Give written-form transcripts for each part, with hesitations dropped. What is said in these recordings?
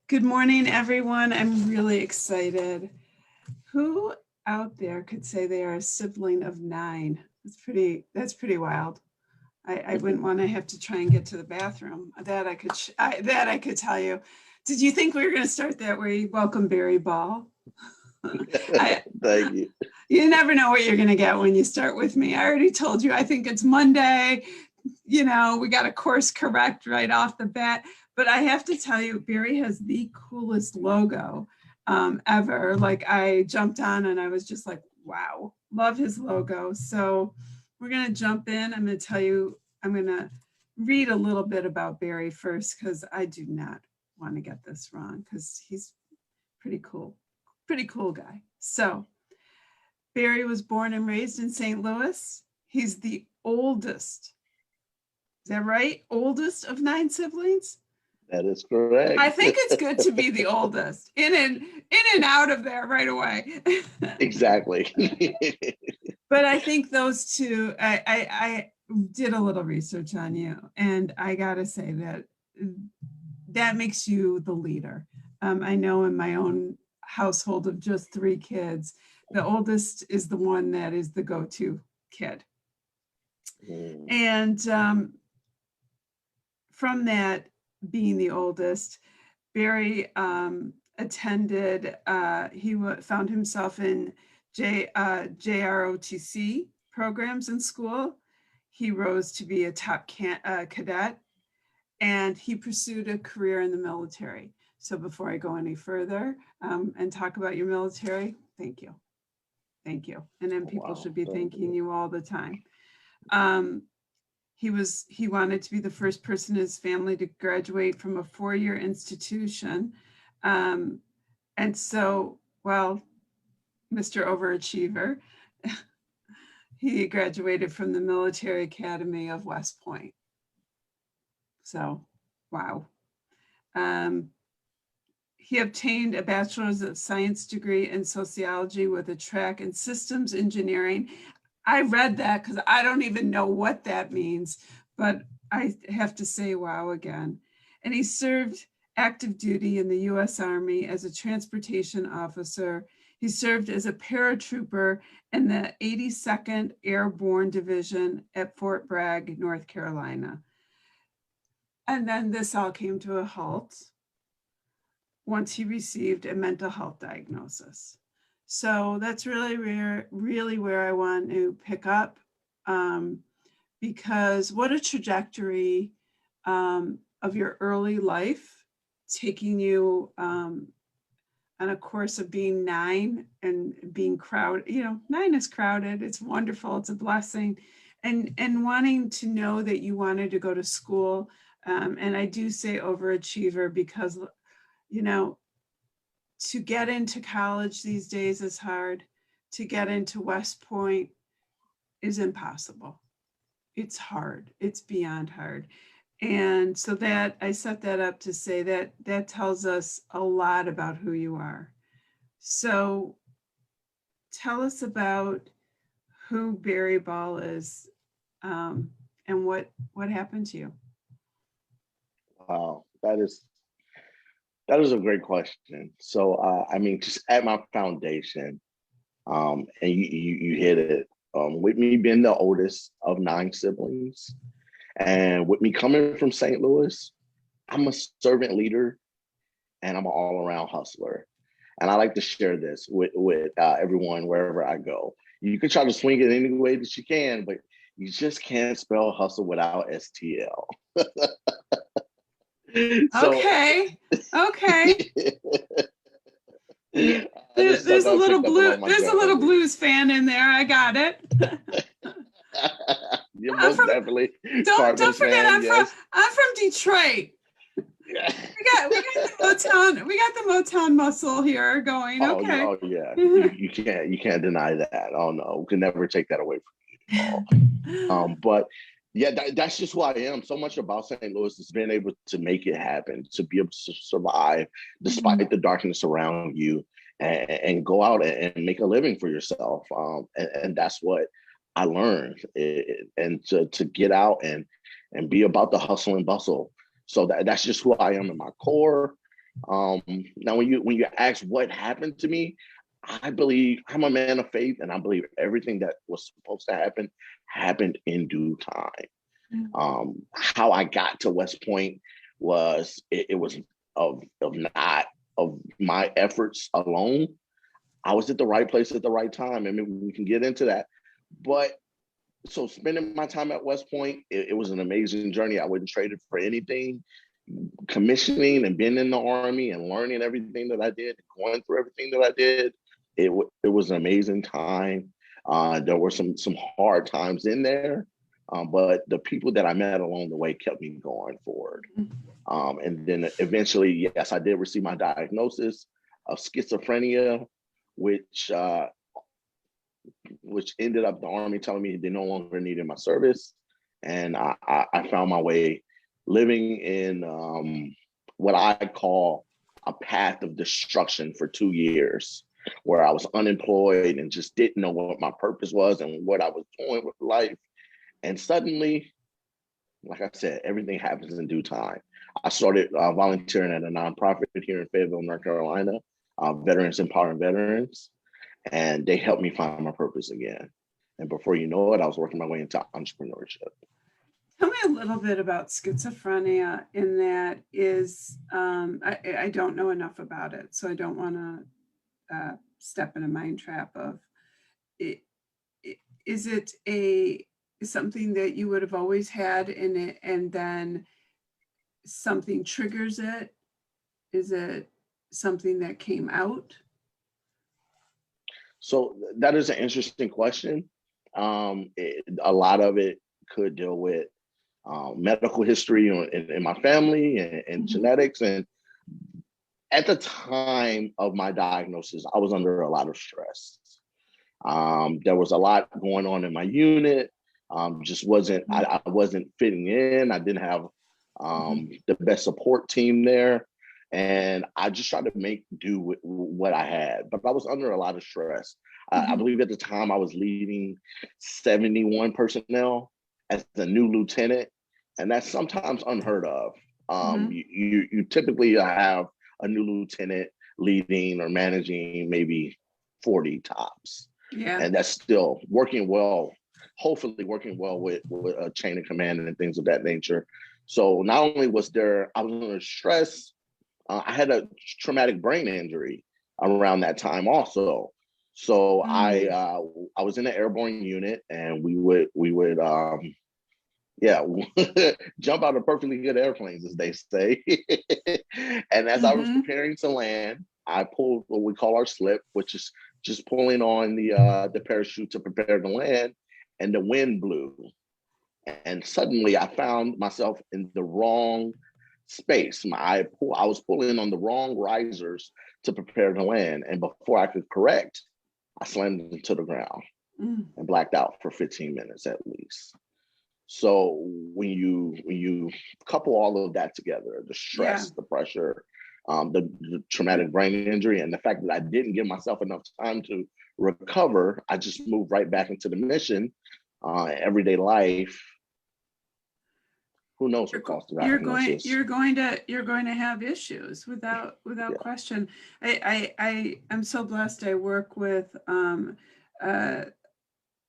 Good morning, everyone. I'm really excited. Who out there could say they are a sibling of 9? That's pretty wild. I wouldn't want to have to try and get to the bathroom. That I could tell you. Did you think we were going to start that way? Welcome, Barry Ball. Thank you. You never know what you're going to get when you start with me. I already told you, I think it's Monday. We got a course correct right off the bat. But I have to tell you, Barry has the coolest logo ever. Like, I jumped on and I was just like, wow, love his logo. So we're going to jump in. I'm going to read a little bit about Barry first, because I do not want to get this wrong, because he's pretty cool guy. So Barry was born and raised in St. Louis. He's the oldest. Is that right? Oldest of 9 siblings? That is correct. I think it's good to be the oldest, in and out of there right away. Exactly. But I think those two, I did a little research on you, and I gotta say that makes you the leader. I know in my own household of just 3 kids, the oldest is the one that is the go-to kid. And from that, being the oldest, Barry attended, he found himself in JROTC programs in school. He rose to be a top cadet, and he pursued a career in the military. So before I go any further and talk about your military, thank you. Thank you. And then people should be thanking you all the time. He wanted to be the first person in his family to graduate from a 4-year institution. And so, well, Mr. Overachiever, he graduated from the Military Academy of West Point. So, wow. He obtained a Bachelor's of Science degree in sociology with a track in systems engineering. I read that because I don't even know what that means, but I have to say wow again. And he served active duty in the U.S. Army as a transportation officer. He served as a paratrooper in the 82nd Airborne Division at Fort Bragg, North Carolina. And then this all came to a halt once he received a mental health diagnosis. So that's really where I want to pick up, because what a trajectory of your early life, taking you on a course of being 9 and being crowded. 9 is crowded. It's wonderful. It's a blessing. And wanting to know that you wanted to go to school. And I do say overachiever because, to get into college these days is hard. To get into West Point is impossible. It's hard. It's beyond hard. And so that I set that up to say that tells us a lot about who you are. So tell us about who Barry Ball is, and what happened to you. Wow, that is a great question. So, just at my foundation, and you hit it. With me being the oldest of 9 siblings, and with me coming from St. Louis, I'm a servant leader, and I'm an all-around hustler. And I like to share this with everyone wherever I go. You can try to swing it any way that you can, but you just can't spell hustle without STL. Okay. There's a little blues fan in there. I got it. You're most definitely. Don't forget, yes. I'm from Detroit. Yeah. We got the Motown muscle here going. Okay. Oh yeah. You can't deny that. Oh no, we can never take that away from you. But yeah, that's just who I am. So much about St. Louis is being able to make it happen, to be able to survive despite the darkness around you, and go out and make a living for yourself. And that's what I learned, and to get out and be about the hustle and bustle. So that's just who I am in my core. Um, Now, when you ask what happened to me, I believe I'm a man of faith, and I believe everything that was supposed to happen happened in due time. Mm. How I got to West Point was it was of not of my efforts alone. I was at the right place at the right time. I mean, we can get into that, but so spending my time at West Point, it was an amazing journey. I wouldn't trade it for anything. Commissioning and being in the Army and learning everything that I did, going through everything that I did, it was an amazing time. There were some hard times in there, but the people that I met along the way kept me going forward. And then eventually, yes, I did receive my diagnosis of schizophrenia, which which ended up the Army telling me they no longer needed my service. And I found my way living in what I call a path of destruction for 2 years, where I was unemployed and just didn't know what my purpose was and what I was doing with life. And suddenly, like I said, everything happens in due time. I started volunteering at a nonprofit here in Fayetteville, North Carolina, Veterans Empowering Veterans, and they helped me find my purpose again. And before you know it, I was working my way into entrepreneurship. Tell me a little bit about schizophrenia. In that is, I don't know enough about it, so I don't want to step in a mind trap of it. Is it a something that you would have always had in it, and then something triggers it? Is it something that came out? So that is an interesting question. A lot of it could deal with medical history in my family and Mhm. genetics. And at the time of my diagnosis, I was under a lot of stress. There was a lot going on in my unit. Just wasn't I wasn't fitting in. I didn't have Mhm. the best support team there, and I just tried to make do with what I had. But I was under a lot of stress. I Mhm. believe at the time I was leading 71 personnel as the new lieutenant, and that's sometimes unheard of. Mhm. You typically have a new lieutenant leading or managing maybe 40 tops, Yeah. and that's still working well, hopefully working well with a chain of command and things of that nature. So not only was there, I was under stress, I had a traumatic brain injury around that time also. So Mm. I was in the airborne unit, and we would yeah, jump out of perfectly good airplanes, as they say. And as I was Mhm. preparing to land, I pulled what we call our slip, which is just pulling on the parachute to prepare to land, and the wind blew. And suddenly, I found myself in the wrong space. I was pulling on the wrong risers to prepare to land, and before I could correct, I slammed into the ground Mm. and blacked out for 15 minutes at least. So when you couple all of that together, the Yeah. stress, the pressure, the traumatic brain injury, and the fact that I didn't give myself enough time to recover, I just moved right back into the mission, everyday life. Who knows what caused the diagnosis? You're going to have issues without Yeah. question. I am so blessed. I work with uh,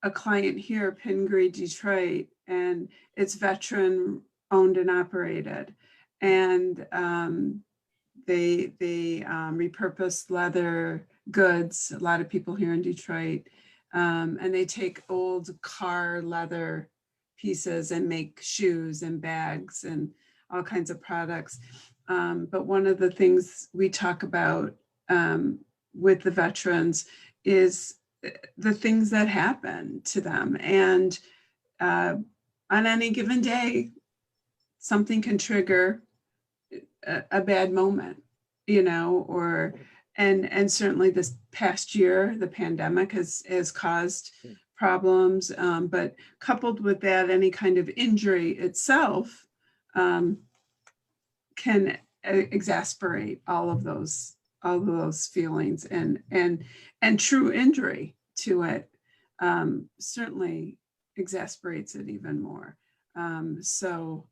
a client here, Pingree Detroit, and it's veteran owned and operated, and they repurpose leather goods. A lot of people here in Detroit, and they take old car leather pieces and make shoes and bags and all kinds of products. But one of the things we talk about with the veterans is the things that happen to them. And on any given day, something can trigger a bad moment, or and certainly this past year, the pandemic has caused problems. But coupled with that, any kind of injury itself um, can exasperate all of those feelings, and true injury to it certainly exasperates it even more. So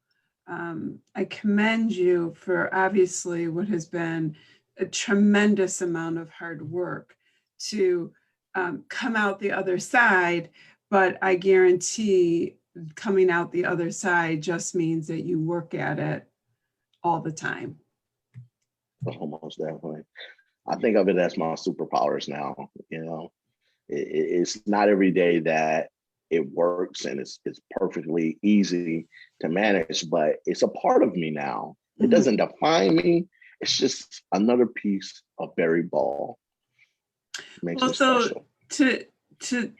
I commend you for obviously what has been a tremendous amount of hard work to come out the other side. But I guarantee coming out the other side just means that you work at it all the time. Almost definitely. I think of it as my superpowers now. You know, it's not every day that it works and it's perfectly easy to manage, but it's a part of me now. It doesn't define me. It's just another piece of Barry Ball. Makes well, it so special. to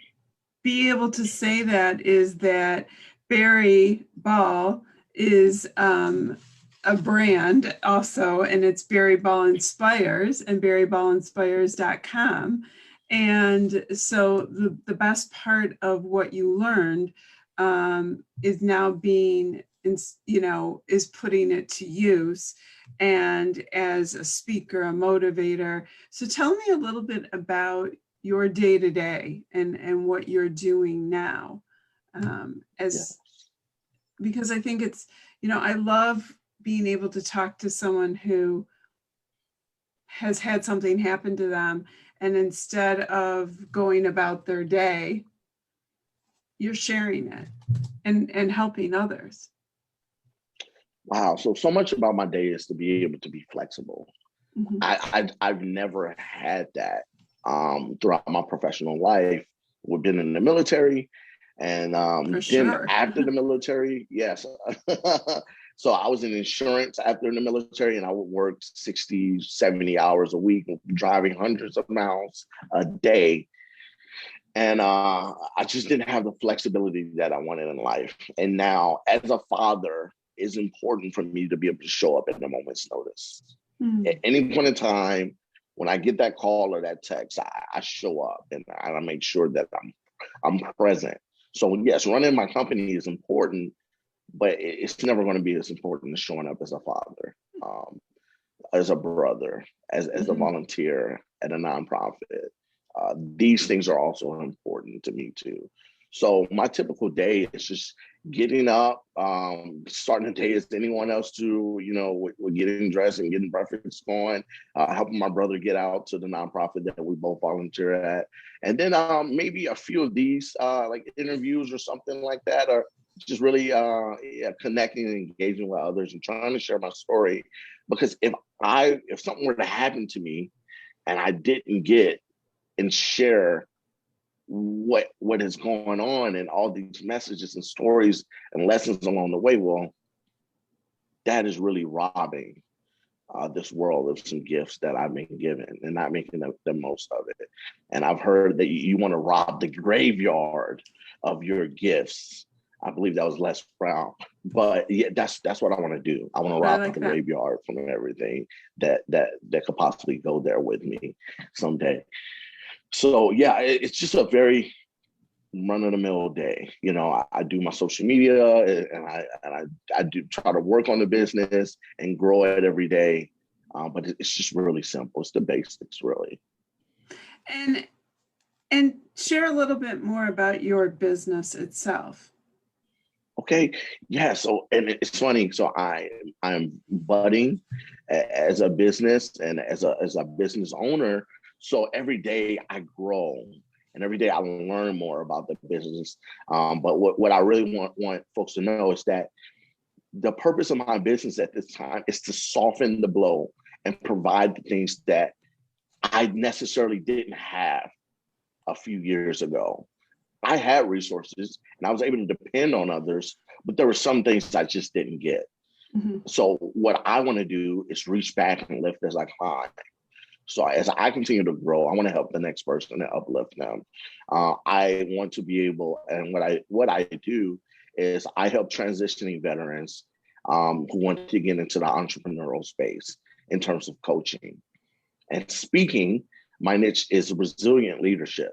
be able to say that is that Barry Ball is a brand also, and it's Barry Ball Inspires and barryballinspires.com. And so the best part of what you learned is now being, is putting it to use and as a speaker, a motivator. So tell me a little bit about your day to day and what you're doing now. Yes. Because I think it's, I love being able to talk to someone who has had something happen to them, and instead of going about their day, you're sharing it and helping others. Wow. So much about my day is to be able to be flexible. Mhm. I've never had that throughout my professional life. We've been in the military, and For then sure. after the military, yes. So I was in insurance after the military, and I would work 60, 70 hours a week, driving hundreds of miles a day. And I just didn't have the flexibility that I wanted in life. And now, as a father, it's important for me to be able to show up at a moment's notice. At any point in time, when I get that call or that text, I show up and I make sure that I'm present. So yes, running my company is important, but it's never going to be as important as showing up as a father, as a brother, as a volunteer at a nonprofit. These things are also important to me too. So my typical day is just getting up, starting the day as anyone else do, with getting dressed and getting breakfast going, helping my brother get out to the nonprofit that we both volunteer at. And then maybe a few of these like interviews or something like that, or just really connecting and engaging with others and trying to share my story. Because if something were to happen to me and I didn't get and share what is going on and all these messages and stories and lessons along the way, well, that is really robbing this world of some gifts that I've been given and not making the most of it. And I've heard that you want to rob the graveyard of your gifts. I believe that was Les Brown, but yeah, that's what I want to do. I want to rob the graveyard from everything that could possibly go there with me someday. So yeah, it's just a very run-of-the-mill day. I do my social media and I do try to work on the business and grow it every day. But it's just really simple. It's the basics, really. And share a little bit more about your business itself. Okay. Yeah. So, and it's funny. So I'm budding as a business and as a business owner. So every day I grow and every day I learn more about the business. But what I really want folks to know is that the purpose of my business at this time is to soften the blow and provide the things that I necessarily didn't have a few years ago. I had resources and I was able to depend on others, but there were some things I just didn't get. So what I want to do is reach back and lift as I climb. So as I continue to grow, I want to help the next person and uplift them. I want to be able, and what I do is I help transitioning veterans who want to get into the entrepreneurial space in terms of coaching. And speaking, my niche is resilient leadership.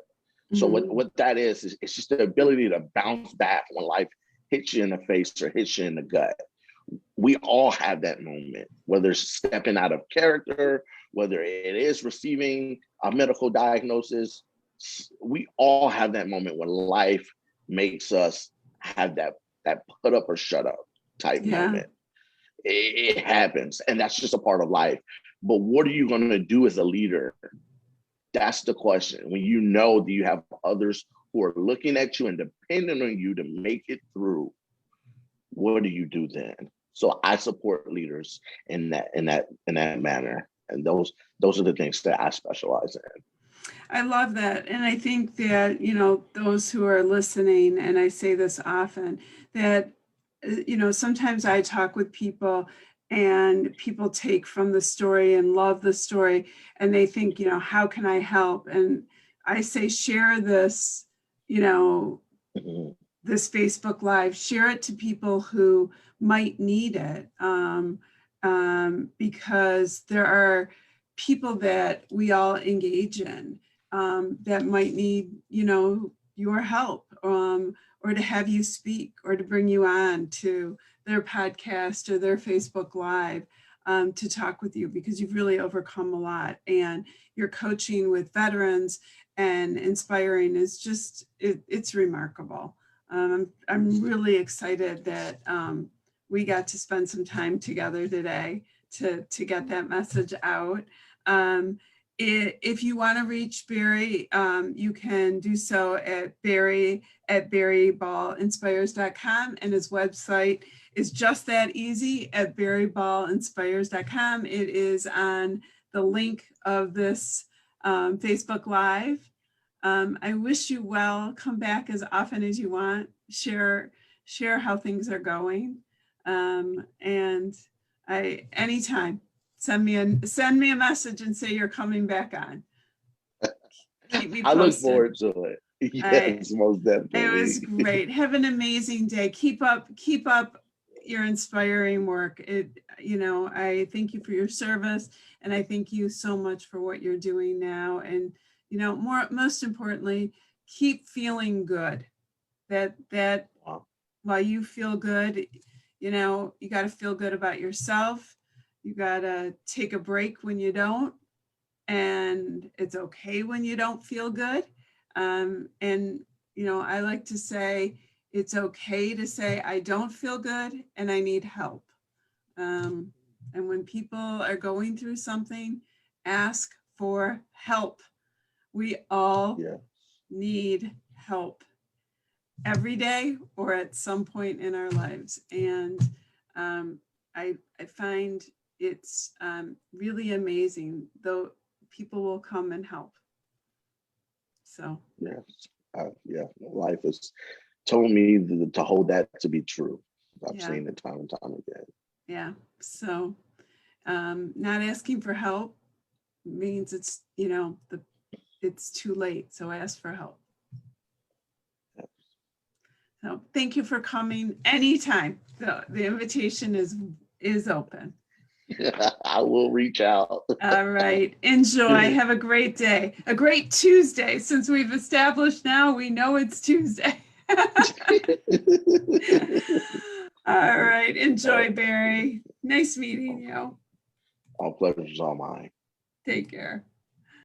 So what that is it's just the ability to bounce back when life hits you in the face or hits you in the gut. We all have that moment, whether it's stepping out of character, whether it is receiving a medical diagnosis. We all have that moment when life makes us have that put up or shut up type moment. it happens, and that's just a part of life. But what are you going to do as a leader? That's the question. When you know that you have others who are looking at you and depending on you to make it through, what do you do then? So I support leaders in that manner, and those are the things that I specialize in. I love that. And I think that, those who are listening, and I say this often, that, sometimes I talk with people and people take from the story and love the story, and they think, how can I help? And I say, share this, Mhm. this Facebook Live, share it to people who might need it, because there are people that we all engage in that might need, your help, or to have you speak, or to bring you on to their podcast or their Facebook Live to talk with you, because you've really overcome a lot, and your coaching with veterans and inspiring is just, it's remarkable. I'm really excited that we got to spend some time together today to get that message out. If you want to reach Barry, you can do so at barryballinspires.com, and his website is just that easy, at barryballinspires.com. It is on the link of this Facebook Live. I wish you well. Come back as often as you want. Share how things are going, and anytime. Send me a message and say you're coming back on. Keep me posted. I look forward to it. Yes, most definitely. It was great. Have an amazing day. Keep up your inspiring work. I thank you for your service, and I thank you so much for what you're doing now. And most importantly, keep feeling good. That Wow. While you feel good, you got to feel good about yourself. You got to take a break when you don't, and it's okay when you don't feel good. And I like to say it's okay to say I don't feel good and I need help. And when people are going through something, ask for help. We all need help every day or at some point in our lives. And I find it's really amazing, though people will come and help. So life has told me to hold that to be true. I've seen it time and time again. Yeah. So not asking for help means it's it's too late. So ask for help. So thank you for coming anytime. The invitation is open. I will reach out. All right. Enjoy. Have a great day. A great Tuesday, since we've established now we know it's Tuesday. All right. Enjoy, Barry. Nice meeting you. All pleasure's all mine. Take care.